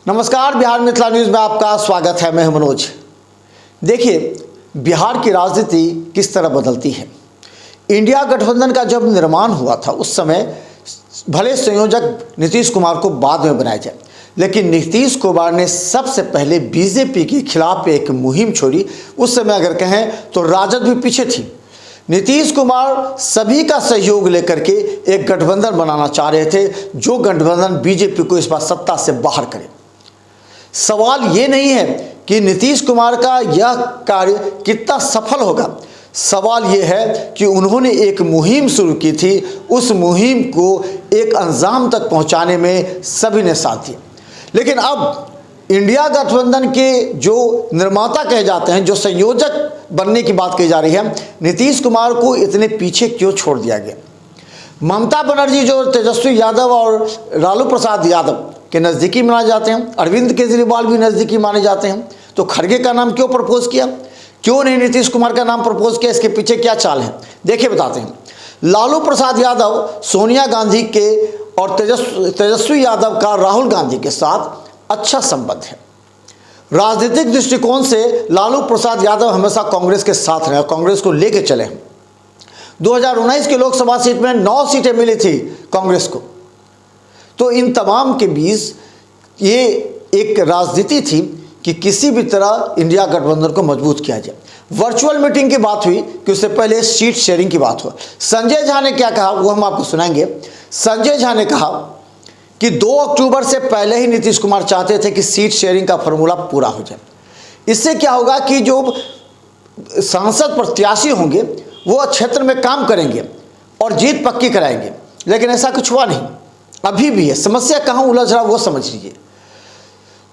नमस्कार, बिहार मिथिला न्यूज़ में आपका स्वागत है। मैं हूं मनोज। देखिए, बिहार की राजनीति किस तरह बदलती है। इंडिया गठबंधन का जब निर्माण हुआ था उस समय भले संयोजक नीतीश कुमार को बाद में बनाया जाए, लेकिन नीतीश कुमार ने सबसे पहले बीजेपी के खिलाफ एक मुहिम छोड़ी। उस समय अगर कहें तो राजद भी पीछे थी। नीतीश कुमार सभी का सहयोग लेकर के एक गठबंधन बनाना चाह रहे थे, जो गठबंधन बीजेपी को इस बार सत्ता से बाहर करे। सवाल ये नहीं है कि नीतीश कुमार का यह कार्य कितना सफल होगा, सवाल ये है कि उन्होंने एक मुहिम शुरू की थी, उस मुहिम को एक अंजाम तक पहुंचाने में सभी ने साथ दिया। लेकिन अब इंडिया गठबंधन के जो निर्माता कहे जाते हैं, जो संयोजक बनने की बात कही जा रही है, नीतीश कुमार को इतने पीछे क्यों छोड़ दिया गया। ममता बनर्जी जो तेजस्वी यादव और लालू प्रसाद यादव के नज़दीकी माने जाते हैं, अरविंद केजरीवाल भी नज़दीकी माने जाते हैं, तो खड़गे का नाम क्यों प्रपोज किया, क्यों नहीं नीतीश कुमार का नाम प्रपोज किया, इसके पीछे क्या चाल है देखिए बताते हैं। लालू प्रसाद यादव सोनिया गांधी के और तेजस्वी यादव का राहुल गांधी के साथ अच्छा संबंध है। राजनीतिक दृष्टिकोण से लालू प्रसाद यादव हमेशा कांग्रेस के साथ रहे, कांग्रेस को लेके चले। 2019 के लोकसभा सीट में 9 सीटें मिली थी कांग्रेस को। तो इन तमाम के बीच ये एक राजनीति थी कि किसी भी तरह इंडिया गठबंधन को मजबूत किया जाए। वर्चुअल मीटिंग की बात हुई कि उससे पहले सीट शेयरिंग की बात हुई। संजय झा ने क्या कहा वो हम आपको सुनाएंगे। संजय झा ने कहा कि 2 अक्टूबर से पहले ही नीतीश कुमार चाहते थे कि सीट शेयरिंग का फॉर्मूला पूरा हो जाए। इससे क्या होगा कि जो सांसद प्रत्याशी होंगे वो क्षेत्र में काम करेंगे और जीत पक्की कराएंगे, लेकिन ऐसा कुछ हुआ नहीं। अभी भी है, समस्या कहाँ उलझ रहा वो समझ लीजिए।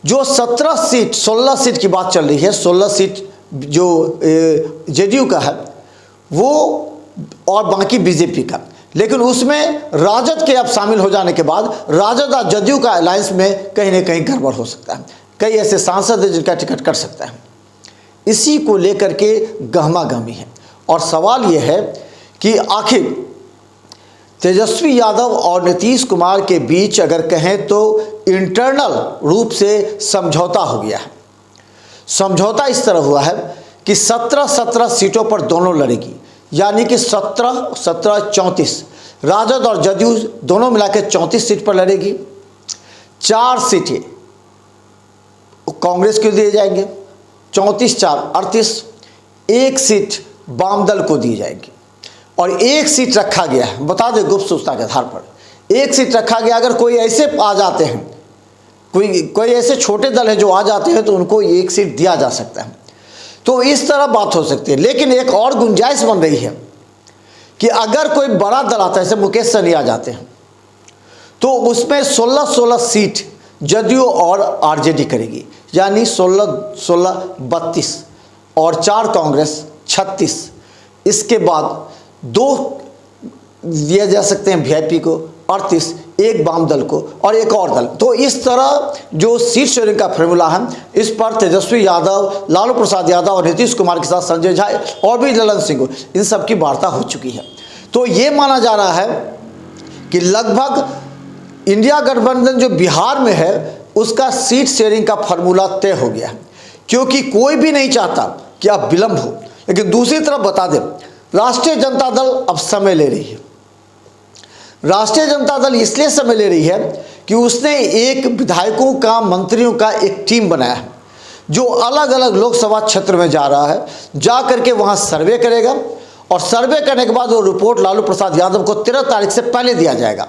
जो 16 सीट की बात चल रही है, 16 सीट जो जेडीयू का है वो और बाकी बीजेपी का, लेकिन उसमें राजद के अब शामिल हो जाने के बाद राजद और जदयू का अलायंस में कहीं ना कहीं गड़बड़ हो सकता है। कई ऐसे सांसद हैं जिनका टिकट कट सकता है। इसी को लेकर के गहमा गहमी है और सवाल यह है कि आखिर तेजस्वी यादव और नीतीश कुमार के बीच अगर कहें तो इंटरनल रूप से समझौता हो गया है। समझौता इस तरह हुआ है कि 17 सीटों पर दोनों लड़ेगी, यानी कि 17 34 राजद और जदयू दोनों मिलाकर 34 सीट पर लड़ेगी। 4 सीटें कांग्रेस को दिए जाएंगे, 34 4 38, 1 सीट वाम दल को दी जाएगी और 1 सीट रखा गया है। बता दें गुप्त सूचना के आधार पर 1 सीट रखा गया। अगर कोई ऐसे आ जाते हैं, कोई ऐसे छोटे दल है जो आ जाते हैं तो उनको 1 सीट दिया जा सकता है। तो इस तरह बात हो सकती है। लेकिन एक और गुंजाइश बन रही है कि अगर कोई बड़ा दल आता है, जैसे मुकेश सहनी आ जाते हैं, तो उसमें 16 सीट जदयू और आरजेडी करेगी, यानी 16 32 और 4 कांग्रेस 36। इसके बाद 2 दिए जा सकते हैं वीआईपी को 38, 1 वाम दल को और 1 और दल। तो इस तरह जो सीट शेयरिंग का फॉर्मूला है, इस पर तेजस्वी यादव, लालू प्रसाद यादव और नीतीश कुमार के साथ संजय झा और भी ललन सिंह, इन सब की वार्ता हो चुकी है। तो ये माना जा रहा है कि लगभग इंडिया गठबंधन जो बिहार में है उसका सीट शेयरिंग का फॉर्मूला तय हो गया है, क्योंकि कोई भी नहीं चाहता कि अब विलंब हो। लेकिन दूसरी तरफ बता दें, राष्ट्रीय जनता दल अब समय ले रही है। राष्ट्रीय जनता दल इसलिए समय ले रही है कि उसने एक विधायकों का, मंत्रियों का एक टीम बनाया है जो अलग अलग लोकसभा क्षेत्र में जा रहा है, जा करके वहां सर्वे करेगा और सर्वे करने के बाद वो रिपोर्ट लालू प्रसाद यादव को 13 तारीख से पहले दिया जाएगा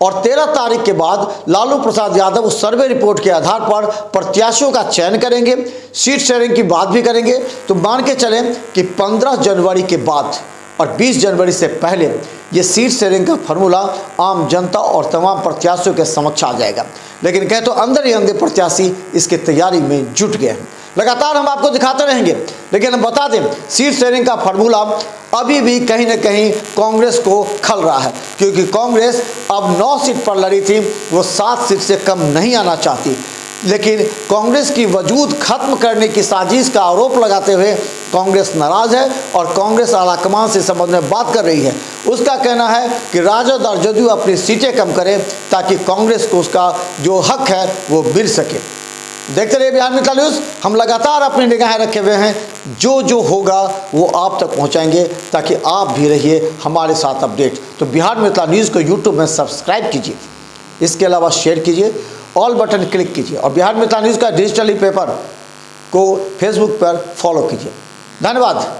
और 13 तारीख के बाद लालू प्रसाद यादव उस सर्वे रिपोर्ट के आधार पर प्रत्याशियों का चयन करेंगे, सीट शेयरिंग की बात भी करेंगे। तो मान के चलें कि 15 जनवरी के बाद और 20 जनवरी से पहले ये सीट शेयरिंग का फॉर्मूला आम जनता और तमाम प्रत्याशियों के समक्ष आ जाएगा। लेकिन कहें तो अंदर ही अंदर प्रत्याशी इसकी तैयारी में जुट गए हैं। लगातार हम आपको दिखाते रहेंगे, लेकिन हम बता दें सीट शेयरिंग का फॉर्मूला अभी भी कहीं ना कहीं कांग्रेस को खल रहा है, क्योंकि कांग्रेस अब 9 सीट पर लड़ी थी, वो 7 सीट से कम नहीं आना चाहती। लेकिन कांग्रेस की वजूद खत्म करने की साजिश का आरोप लगाते हुए कांग्रेस नाराज है और कांग्रेस आलाकमान से संबंध में बात कर रही है। उसका कहना है कि राजद और जदयू अपनी सीटें कम करें ताकि कांग्रेस को उसका जो हक है वो मिल सके। देखते रहिए बिहार मिथिला न्यूज़। हम लगातार अपनी निगाहें रखे हुए हैं, जो होगा वो आप तक पहुंचाएंगे, ताकि आप भी रहिए हमारे साथ अपडेट। तो बिहार मिथिला न्यूज़ को यूट्यूब में सब्सक्राइब कीजिए, इसके अलावा शेयर कीजिए, ऑल बटन क्लिक कीजिए और बिहार मिथिला न्यूज़ का डिजिटली पेपर को फेसबुक पर फॉलो कीजिए। धन्यवाद।